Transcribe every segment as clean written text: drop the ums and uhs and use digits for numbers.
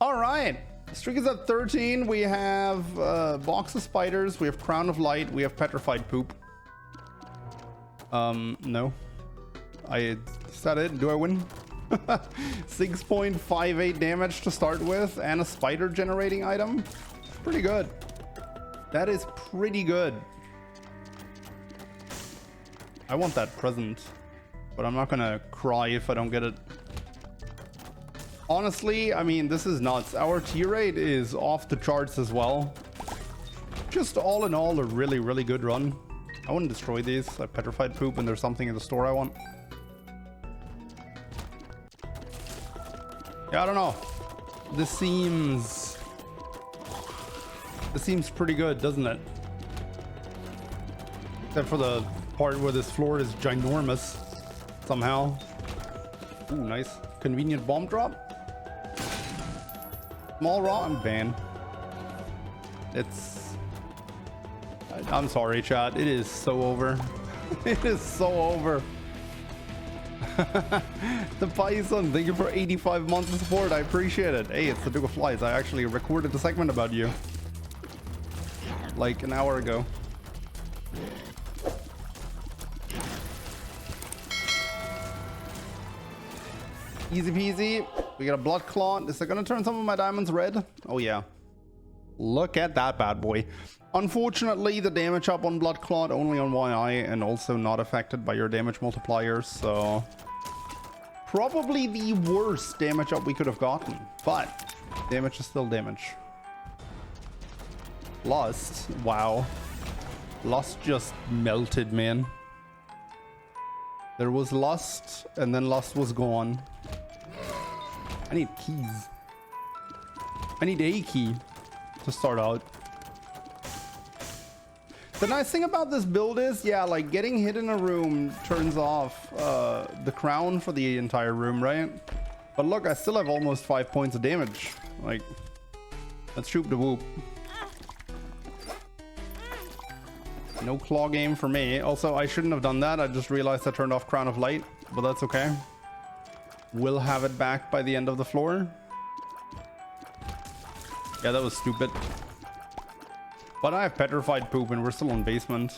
All right, streak is at 13. We have box of spiders, we have crown of light, we have petrified poop. No, is that it? Do I win? 6.58 damage to start with, and a spider generating item. Pretty good. That is pretty good. I want that present, but I'm not gonna cry if I don't get it. Honestly, I mean, this is nuts. Our tier rate is off the charts as well. Just all in all, a really, really good run. I wouldn't destroy these. I petrified poop and there's something in the store I want. Yeah, I don't know. This seems pretty good, doesn't it? Except for the part where this floor is ginormous somehow. Ooh, nice. Convenient bomb drop. Small raw and ban. I'm sorry, chat. It is so over. It is so over. The Python, thank you for 85 months of support. I appreciate it. Hey, it's the Duke of Flies. I actually recorded a segment about you like an hour ago. Easy peasy. We got a blood clot. Is it gonna turn some of my diamonds red? Oh yeah. Look at that bad boy. Unfortunately, the damage up on blood clot only on one eye and also not affected by your damage multipliers, so probably the worst damage up we could have gotten, but damage is still damage. Lust, wow. Lust just melted, man. There was lust and then lust was gone. I need keys. I need a key to start out. The nice thing about this build is, yeah, like getting hit in a room turns off the crown for the entire room, right? But look, I still have almost 5 points of damage. Like, let's shoot the whoop. No claw game for me. Also, I shouldn't have done that. I just realized I turned off Crown of Light, but that's okay. We'll have it back by the end of the floor. Yeah, that was stupid. But I have petrified poop and we're still in basement.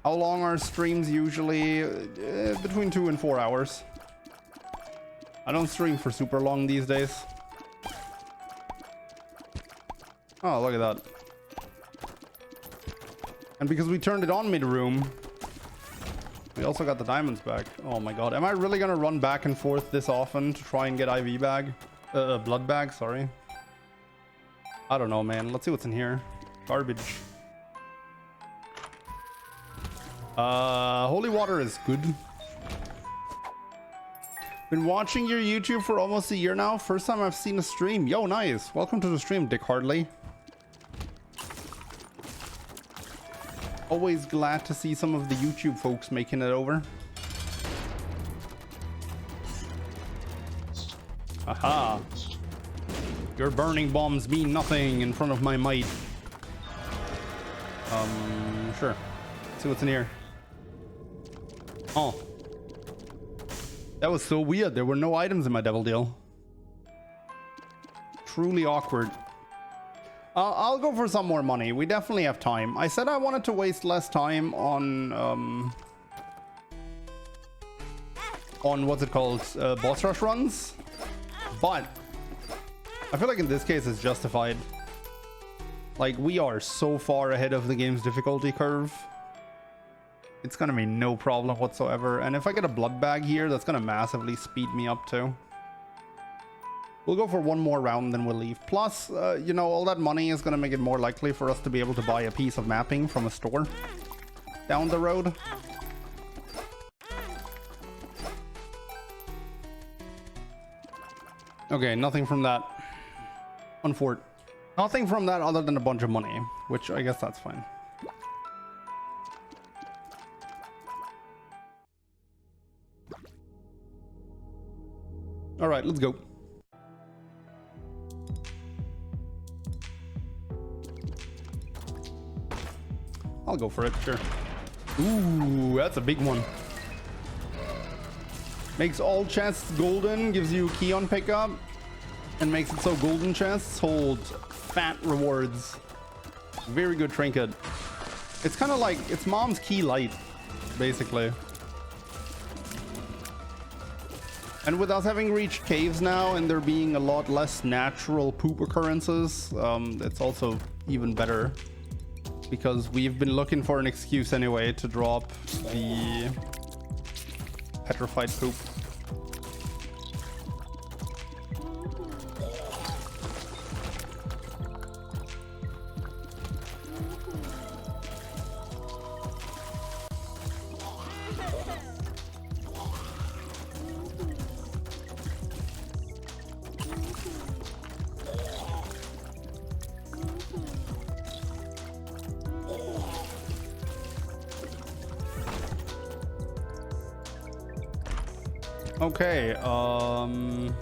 How long are streams usually? Between 2 and 4 hours. I don't stream for super long these days. Oh, look at that. And because we turned it on mid-room, we also got the diamonds back. Oh my god. Am I really gonna run back and forth this often to try and get IV bag? Blood bag, sorry. I don't know, man. Let's see what's in here. Garbage. Holy water is good. Been watching your YouTube for almost a year now. First time I've seen a stream. Yo, nice. Welcome to the stream, Dick Hardley. Always glad to see some of the YouTube folks making it over. Aha. Your burning bombs mean nothing in front of my might. Sure. Let's see what's in here. Oh. That was so weird. There were no items in my devil deal. Truly awkward. I'll go for some more money. We definitely have time. I said I wanted to waste less time on what's it called? Boss rush runs. But I feel like in this case it's justified. Like, we are so far ahead of the game's difficulty curve. It's gonna be no problem whatsoever. And if I get a blood bag here, that's gonna massively speed me up too. We'll go for one more round, then we'll leave. Plus, you know, all that money is gonna make it more likely for us to be able to buy a piece of mapping from a store down the road. Okay, nothing from that. Nothing from that other than a bunch of money, which I guess that's fine. All right, let's go. I'll go for it, sure. Ooh, that's a big one. Makes all chests golden, gives you key on pickup, and makes it so golden chests hold fat rewards. Very good trinket. It's kind of like, it's mom's key light, basically. And with us having reached caves now and there being a lot less natural poop occurrences, it's also even better. Because we've been looking for an excuse anyway to drop the petrified poop. Okay, I mean,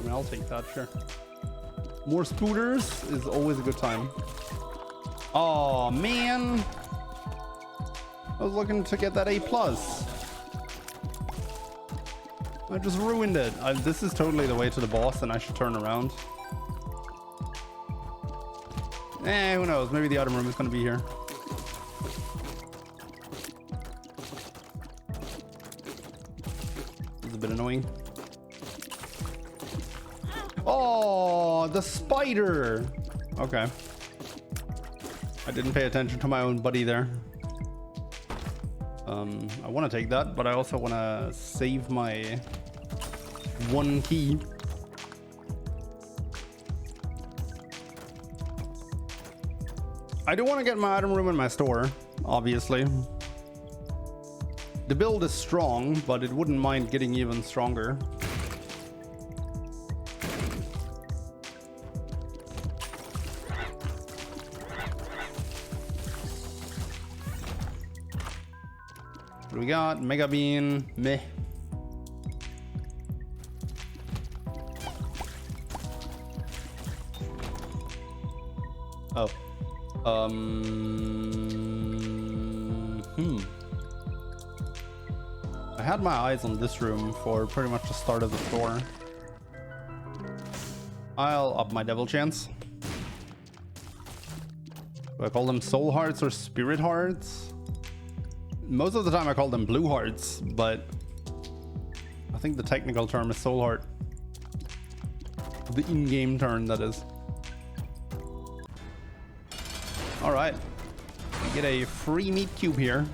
I'll take that, sure. More spooters is always a good time. Oh man, I was looking to get that A+. I just ruined it. This is totally the way to the boss, and I should turn around. Who knows? Maybe the item room is going to be here. Bit annoying. Oh, the spider. Okay, I didn't pay attention to my own buddy there. I want to take that, but I also want to save my one key. I do want to get my item room in my store, obviously. The build is strong, but it wouldn't mind getting even stronger. What do we got? Mega Bean, meh. Oh. I had my eyes on this room for pretty much the start of the store. I'll up my devil chance. Do I call them soul hearts or spirit hearts? Most of the time I call them blue hearts, but I think the technical term is soul heart. The in-game term, that is. All right, we get a free meat cube here.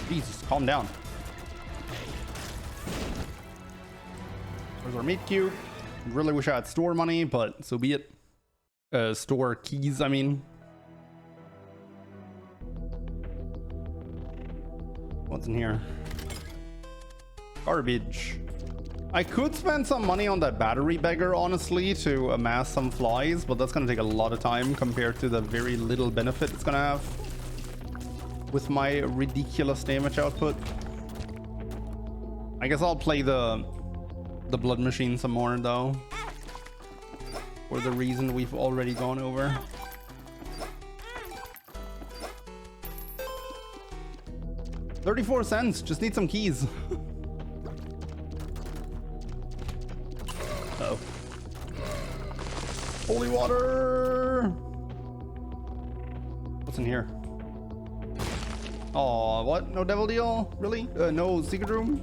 Jesus, calm down. There's our meat cube. Really wish I had store money, but so be it. Store keys, I mean. What's in here? Garbage. I could spend some money on that battery beggar, honestly, to amass some flies, but that's gonna take a lot of time compared to the very little benefit it's gonna have with my ridiculous damage output. I guess I'll play the blood machine some more though, for the reason we've already gone over. $0.34, just need some keys. Uh-oh. Holy water! What's in here? Oh, what? No devil deal? Really? No secret room?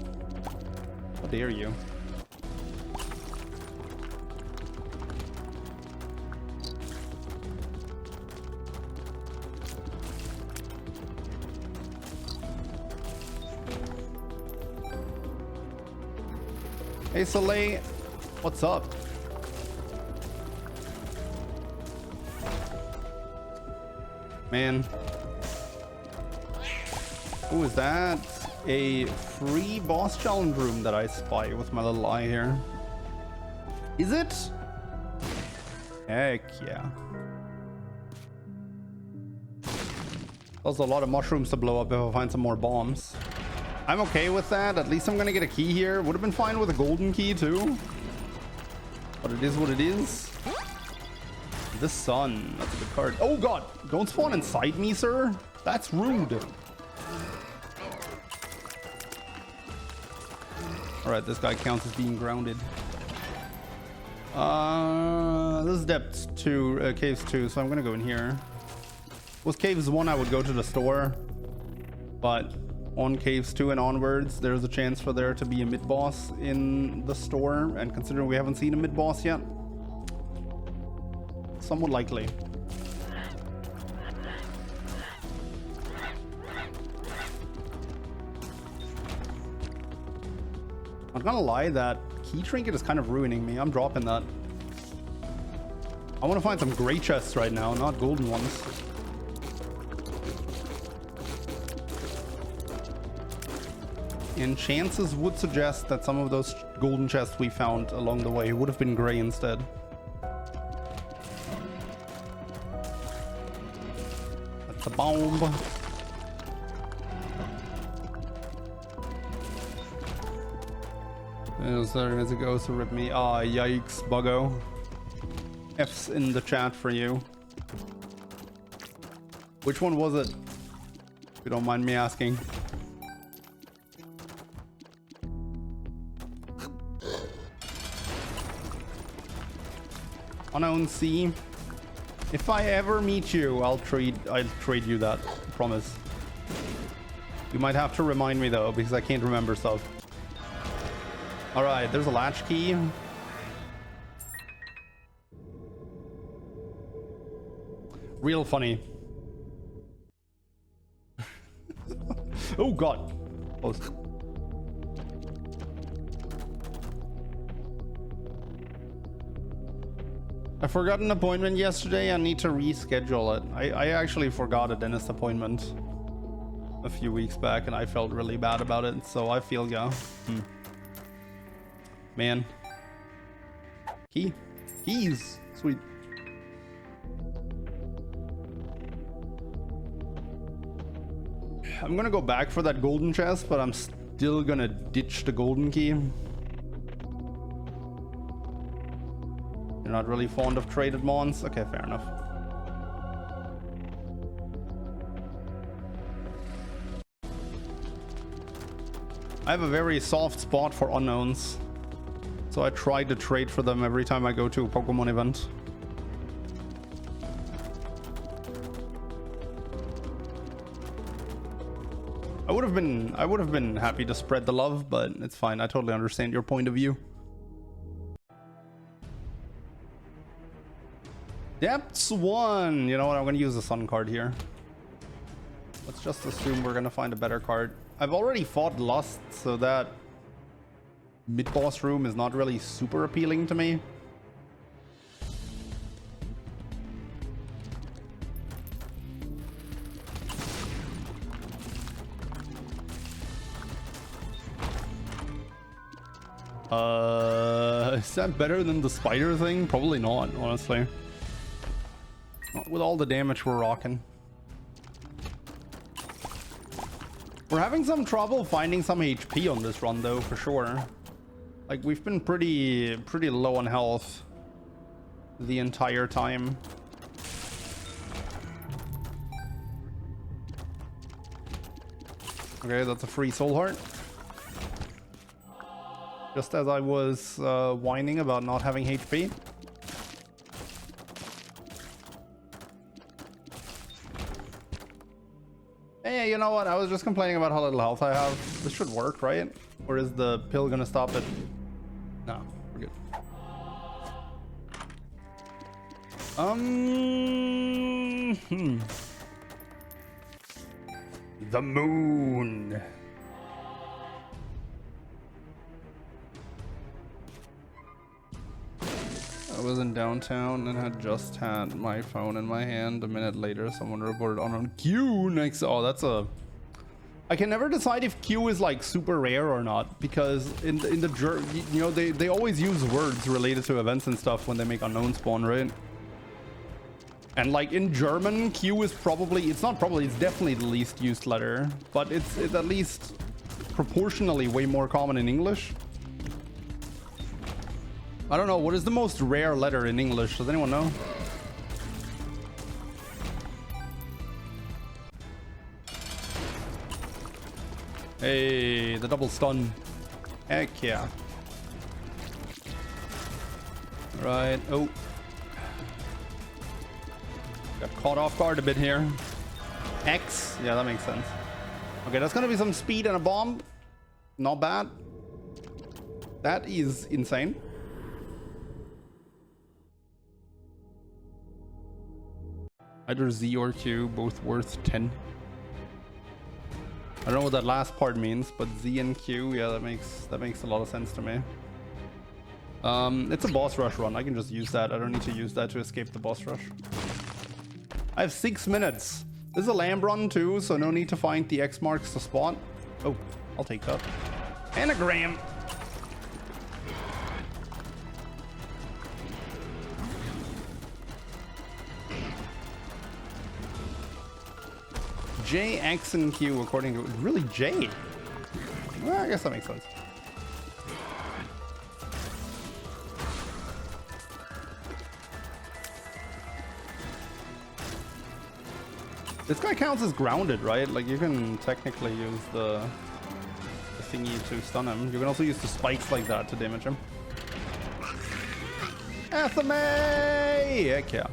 How dare you? Hey Soleil, what's up? Man. Who is that? A free boss challenge room that I spy with my little eye here. Is it? Heck yeah. There's a lot of mushrooms to blow up if I find some more bombs. I'm okay with that. At least I'm gonna get a key here. Would have been fine with a golden key too. But it is what it is. The sun. That's a good card. Oh god! Don't spawn inside me, sir. That's rude. Alright, this guy counts as being grounded. This is depth 2, caves 2, so I'm gonna go in here. With caves 1, I would go to the store, but on caves 2 and onwards, there's a chance for there to be a mid-boss in the store, and considering we haven't seen a mid-boss yet, somewhat likely. I'm not gonna lie, that key trinket is kind of ruining me. I'm dropping that. I want to find some gray chests right now, not golden ones. And chances would suggest that some of those golden chests we found along the way would have been gray instead. That's a bomb. There's a ghost to rip me. Ah, yikes, buggo. F's in the chat for you. Which one was it? If you don't mind me asking. Unknown C. If I ever meet you, I'll trade you that. I promise. You might have to remind me though, because I can't remember stuff. Alright, there's a latch key. Real funny. Oh god. Close. I forgot an appointment yesterday. I need to reschedule it. I actually forgot a dentist appointment a few weeks back and I felt really bad about it, so I feel ya. Man. Keys. Sweet. I'm gonna go back for that golden chest, but I'm still gonna ditch the golden key. You're not really fond of traded mons? Okay, fair enough. I have a very soft spot for unknowns, so I try to trade for them every time I go to a Pokemon event. I would have been happy to spread the love, but it's fine. I totally understand your point of view. Depths 1. You know what? I'm gonna use the sun card here. Let's just assume we're gonna find a better card. I've already fought Lust, so that mid-boss room is not really super appealing to me. Is that better than the spider thing? Probably not, honestly. Not with all the damage we're rocking. We're having some trouble finding some HP on this run though, for sure. Like, we've been pretty low on health the entire time. Okay, that's a free soul heart. Just as I was whining about not having HP. Hey, you know what? I was just complaining about how little health I have. This should work, right? Or is the pill gonna stop it? No, we're good. The moon. I was in downtown and had just had my phone in my hand. A minute later, someone reported on Q next. Oh, that's a... I can never decide if Q is like super rare or not, because in the you know, they always use words related to events and stuff when they make unknown spawn, right? And like in German, Q is probably, it's definitely the least used letter, but it's at least proportionally way more common in English. I don't know, what is the most rare letter in English? Does anyone know? Hey, the double stun. Heck yeah. Right. Oh. Got caught off guard a bit here. X. Yeah, that makes sense. Okay, that's gonna be some speed and a bomb. Not bad. That is insane. Either Z or Q, both worth 10. I don't know what that last part means, but Z and Q, yeah, that makes a lot of sense to me. It's a boss rush run. I can just use that. I don't need to use that to escape the boss rush. I have 6 minutes. This is a lamb run too, so no need to find the X marks to spawn. Oh, I'll take that. Anagram. J, X, and Q according to... Really, J? Well, I guess that makes sense. This guy counts as grounded, right? Like, you can technically use the thingy to stun him. You can also use the spikes like that to damage him. Athame! Heck yeah.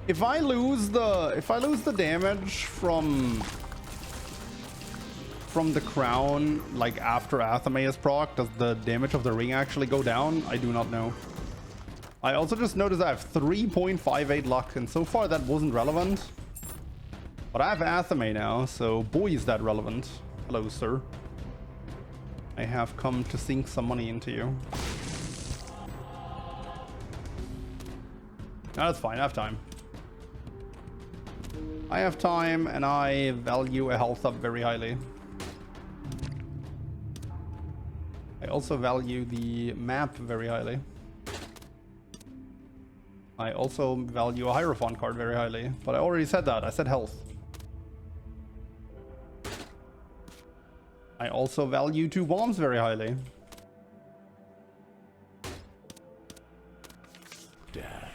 If I lose the damage from the crown, like after Athame is proc, does the damage of the ring actually go down? I do not know. I also just noticed I have 3.58 luck, and so far that wasn't relevant. But I have Athame now, so boy is that relevant. Hello, sir. I have come to sink some money into you. No, that's fine, I have time. I have time, and I value a health up very highly. I also value the map very highly. I also value a Hierophant card very highly, but I already said that. I said health. I also value 2 bombs very highly.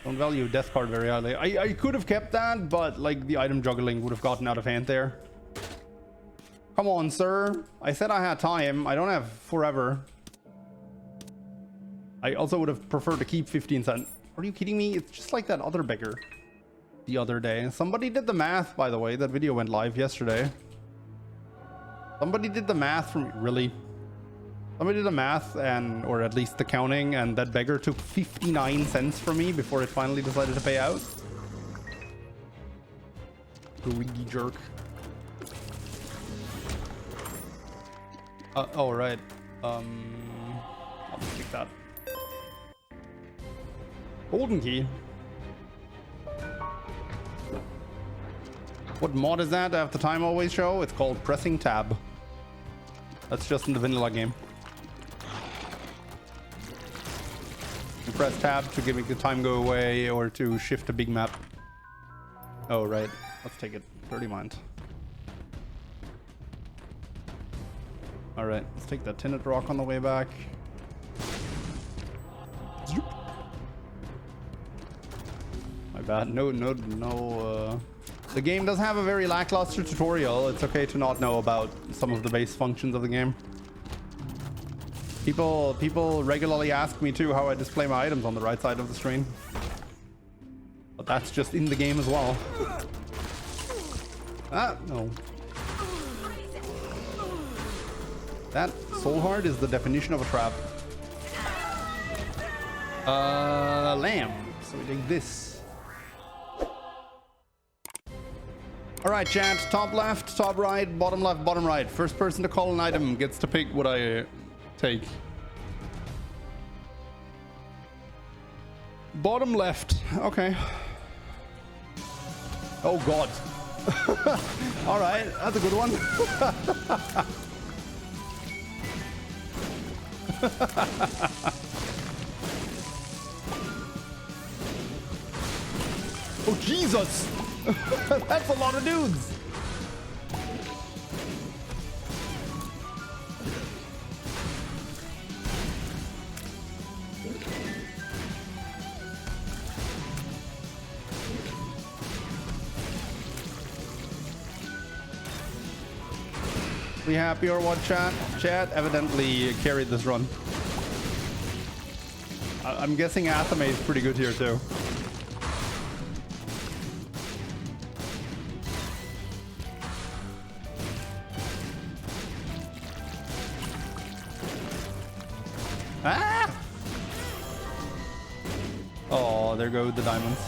Don't value death card very highly. I could have kept that, but like the item juggling would have gotten out of hand there. Come on, sir. I said I had time. I don't have forever. I also would have preferred to keep 15 cents. Are you kidding me? It's just like that other beggar the other day. Somebody did the math, by the way. That video went live yesterday. Somebody did the math from... Really? Somebody did the math, and or at least the counting, and that beggar took 59 cents from me before it finally decided to pay out. Greedy jerk. Oh, right. I'll just take that. Golden key. What mod is that I have the time always show? It's called pressing tab. That's just in the vanilla game. You press tab to make the time go away or to shift a big map. Oh, right. Let's take it. 30 mind. Alright, let's take that tinted rock on the way back. Zoop. My bad. No. The game does have a very lackluster tutorial. It's okay to not know about some of the base functions of the game. People regularly ask me too how I display my items on the right side of the screen. But that's just in the game as well. Ah, no. That soul heart is the definition of a trap. Lamb. So we take this. Alright, chat. Top left, top right, bottom left, bottom right. First person to call an item gets to pick what I take. Bottom left. Okay. Oh god. Alright, that's a good one. Oh Jesus! That's a lot of dudes! We happy or what, chat? Chat evidently carried this run. I'm guessing Athame is pretty good here too. Ah! Oh, there go the diamonds.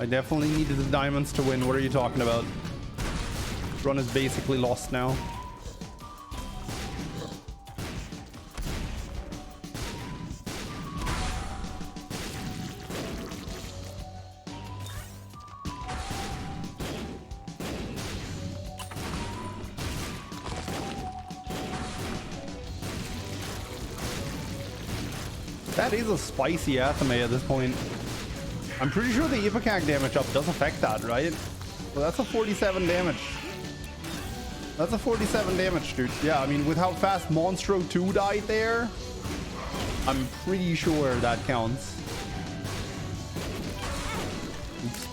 I definitely needed the diamonds to win. What are you talking about? This run is basically lost now. That is a spicy Athame at this point. I'm pretty sure the Ipecac damage up does affect that, right? Well, that's a 47 damage. That's a 47 damage, dude. Yeah, I mean, with how fast Monstro 2 died there, I'm pretty sure that counts. Oops.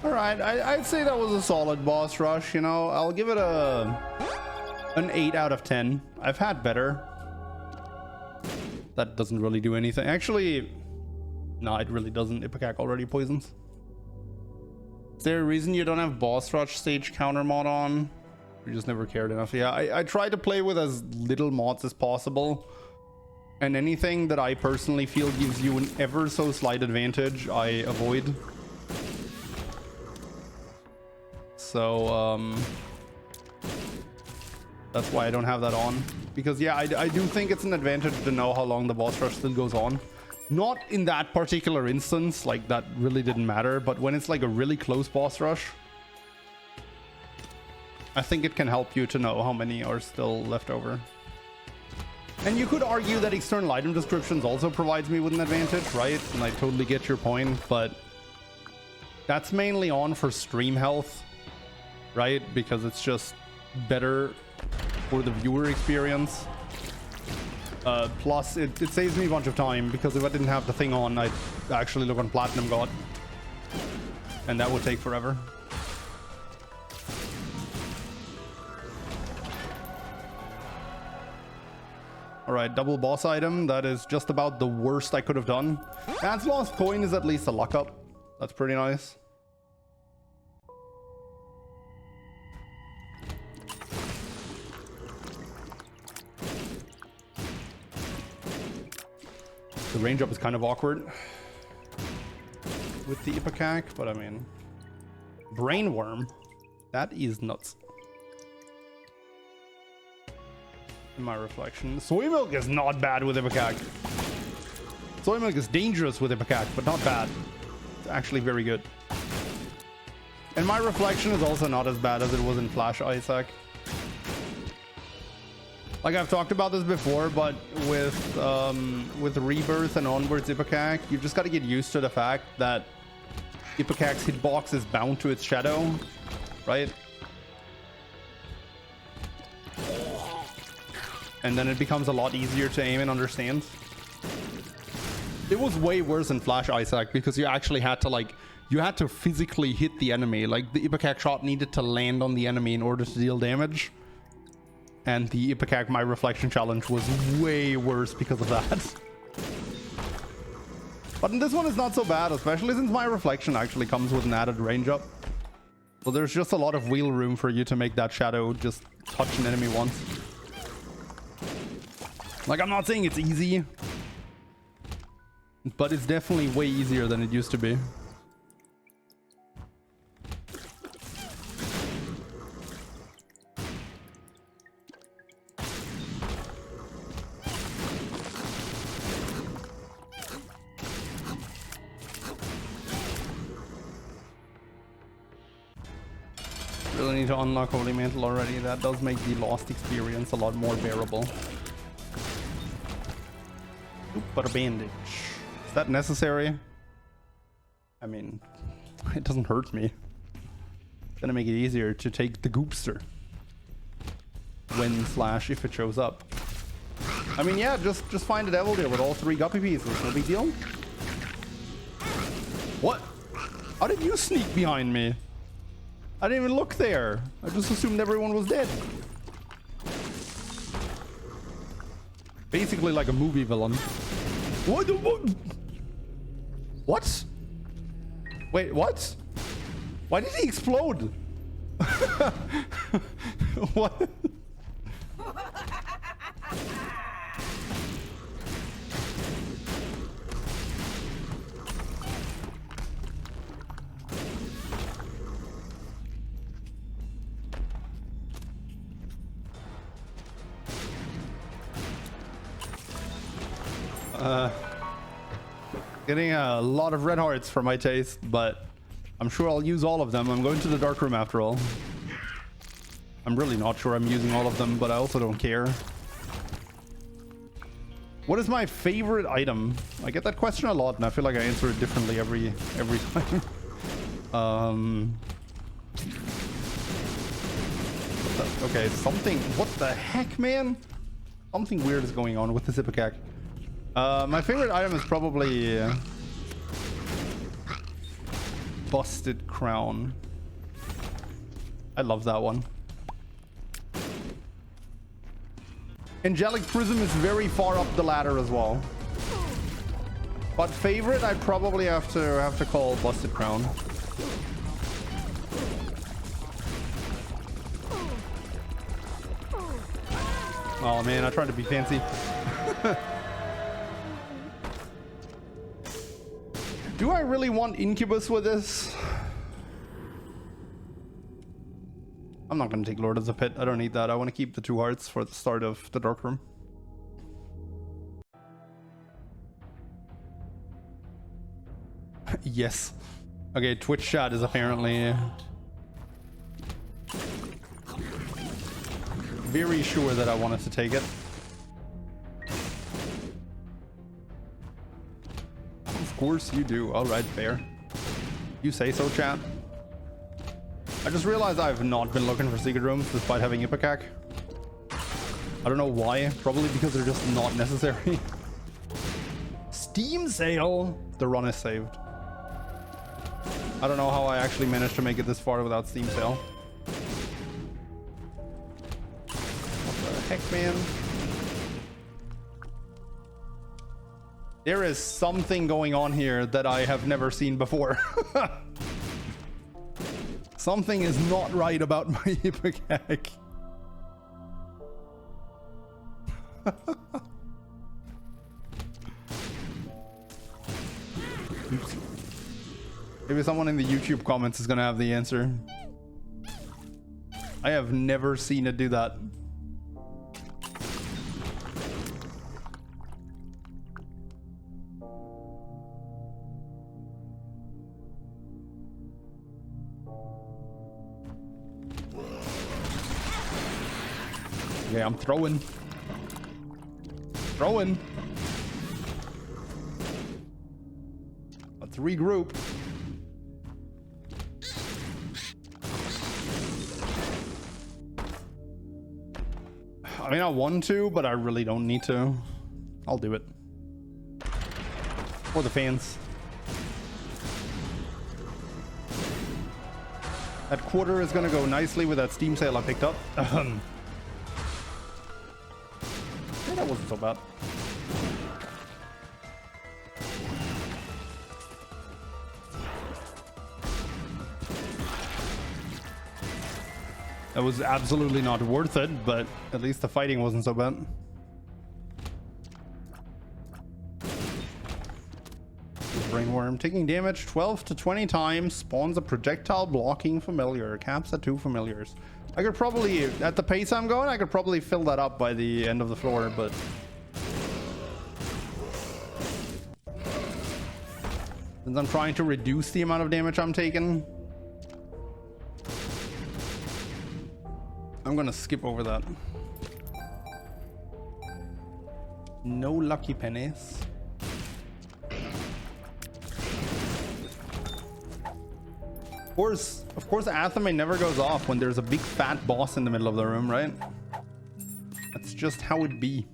Alright, I'd say that was a solid boss rush, you know. I'll give it an 8 out of 10. I've had better. That doesn't really do anything. Actually, no, it really doesn't. Ipecac already poisons. Is there a reason you don't have boss rush stage counter mod on? You just never cared enough. Yeah, I try to play with as little mods as possible. And anything that I personally feel gives you an ever so slight advantage, I avoid. So, that's why I don't have that on. Because, yeah, I do think it's an advantage to know how long the boss rush still goes on. Not in that particular instance, like, that really didn't matter. But when it's, like, a really close boss rush, I think it can help you to know how many are still left over. And you could argue that external item descriptions also provides me with an advantage, right? And I totally get your point, but that's mainly on for stream health, right? Because it's just better for the viewer experience. Plus, it saves me a bunch of time, because if I didn't have the thing on, I'd actually look on Platinum God. And that would take forever. Alright, double boss item. That is just about the worst I could have done. That's lost coin is at least a luck up. That's pretty nice. The range up is kind of awkward with the Ipecac, but I mean, brainworm, that is nuts. In my reflection, soy milk is not bad with Ipecac. Soy milk is dangerous with Ipecac, but not bad. It's actually very good. And my reflection is also not as bad as it was in Flash Isaac. Like I've talked about this before, but with Rebirth and onwards Ipecac, you've just got to get used to the fact that Ipecac's hitbox is bound to its shadow, right? And then it becomes a lot easier to aim and understand. It was way worse in Flash Isaac because you actually had to you had to physically hit the enemy. Like the Ipecac shot needed to land on the enemy in order to deal damage. And the Ipecac My Reflection challenge was way worse because of that. But in this one it's not so bad, especially since My Reflection actually comes with an added range up. So there's just a lot of wheel room for you to make that shadow just touch an enemy once. Like, I'm not saying it's easy, but it's definitely way easier than it used to be. Really need to unlock Holy Mantle already. That does make the lost experience a lot more bearable. But a bandage. Is that necessary? I mean, it doesn't hurt me. It's gonna make it easier to take the Goopster. When / if it shows up. I mean, yeah, just find a devil deer with all 3 guppy pieces. No big deal. What? How did you sneak behind me? I didn't even look there. I just assumed everyone was dead. Basically like a movie villain. What? What? Wait, what? Why did he explode? What? Getting a lot of red hearts for my taste, but I'm sure I'll use all of them. I'm going to the dark room after all. I'm really not sure I'm using all of them, but I also don't care. What is my favorite item? I get that question a lot, and I feel like I answer it differently every time. Okay, something. What the heck, man? Something weird is going on with this Ipecac. My favorite item is probably Busted Crown. I love that one. Angelic Prism is very far up the ladder as well. But favorite, I probably have to call Busted Crown. Oh man, I tried to be fancy. Do I really want Incubus with this? I'm not going to take Lord of the Pit. I don't need that. I want to keep the 2 hearts for the start of the Dark Room. Yes. Okay, Twitch chat is apparently very sure that I wanted to take it. Of course you do. All right, fair. You say so, chat. I just realized I've not been looking for secret rooms despite having Ipecac. I don't know why. Probably because they're just not necessary. Steam sale. The run is saved. I don't know how I actually managed to make it this far without Steam sale. What the heck, man? There is something going on here that I have never seen before. Something is not right about my Ipecac. Oops. Maybe someone in the YouTube comments is gonna have the answer. I have never seen it do that. Okay, I'm throwing. Let's regroup. I mean, I want to, but I really don't need to. I'll do it. For the fans. That quarter is gonna go nicely with that Steam sale I picked up. That wasn't so bad. That was absolutely not worth it, but at least the fighting wasn't so bad. Brainworm taking damage 12 to 20 times, spawns a projectile blocking familiar, caps at 2 familiars. I could probably, at the pace I'm going, I could probably fill that up by the end of the floor, but since I'm trying to reduce the amount of damage I'm taking, I'm gonna skip over that. No lucky pennies. Of course, Athame never goes off when there's a big fat boss in the middle of the room, right? That's just how it be.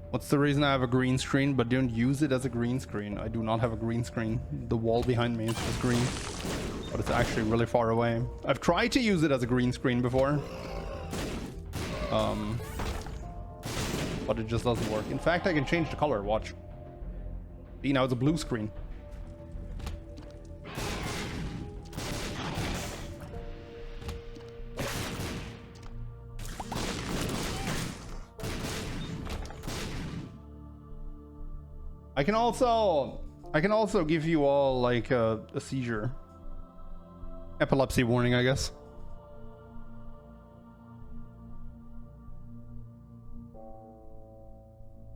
What's the reason I have a green screen but don't use it as a green screen? I do not have a green screen. The wall behind me is just green, but it's actually really far away. I've tried to use it as a green screen before, but it just doesn't work. In fact, I can change the color. Watch. See, now it's a blue screen. I can also give you all like a seizure. Epilepsy warning, I guess.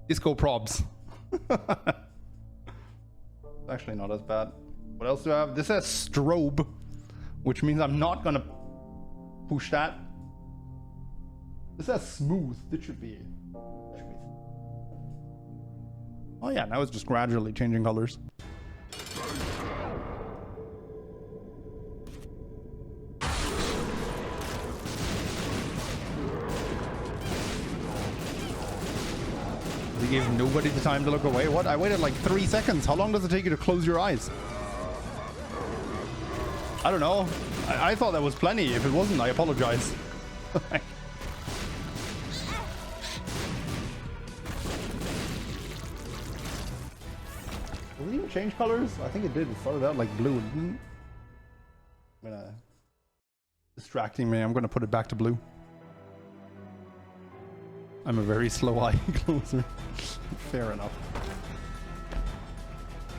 Disco probs. Actually not as bad. What else do I have? This says strobe, which means I'm not gonna push that. This says smooth. This should be. Oh yeah, now it's just gradually changing colors. They gave nobody the time to look away. What? I waited like 3 seconds. How long does it take you to close your eyes? I don't know. I thought that was plenty. If it wasn't, I apologize. Did it even change colors? I think it did. It started out like blue. I'm gonna... Distracting me. I'm gonna put it back to blue. I'm a very slow eye closer. Fair enough.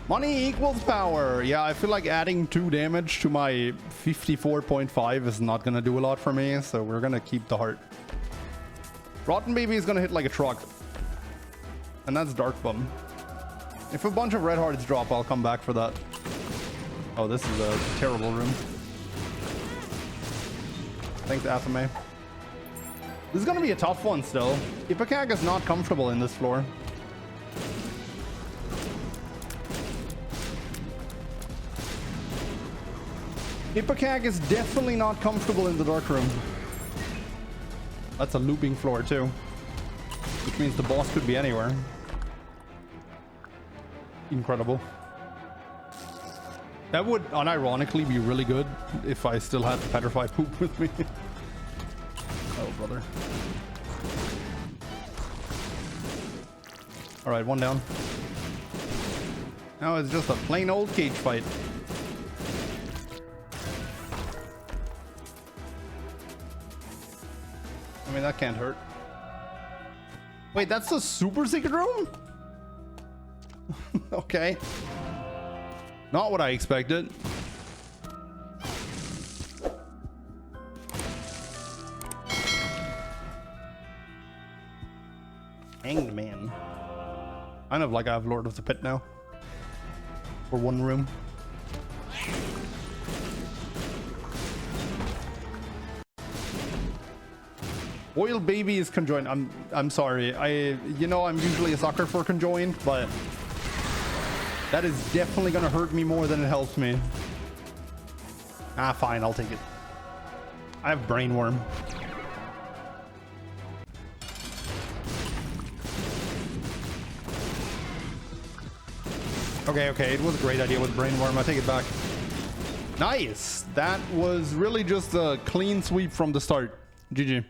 Money equals power. Yeah, I feel like adding 2 damage to my 54.5 is not gonna do a lot for me, so we're gonna keep the heart. Rotten Baby is gonna hit like a truck. And that's Dark Bum. If a bunch of red hearts drop, I'll come back for that. Oh, this is a terrible room. Thanks, Athame. This is gonna be a tough one still. Ipecacubus is not comfortable in this floor. Ipecacubus is definitely not comfortable in the dark room. That's a looping floor too, which means the boss could be anywhere. Incredible. That would unironically be really good if I still had the petrify poop with me. Oh, brother. All right, one down. Now it's just a plain old cage fight. I mean, that can't hurt. Wait, that's the super secret room? Okay. Not what I expected. Hanged man. Kind of like I have Lord of the Pit now. For one room. Oil Baby is conjoined. I'm sorry. You know I'm usually a sucker for conjoined, but that is definitely gonna hurt me more than it helps me. Ah, fine, I'll take it. I have Brainworm. Okay, it was a great idea with Brainworm. I take it back. Nice. That was really just a clean sweep from the start. GG.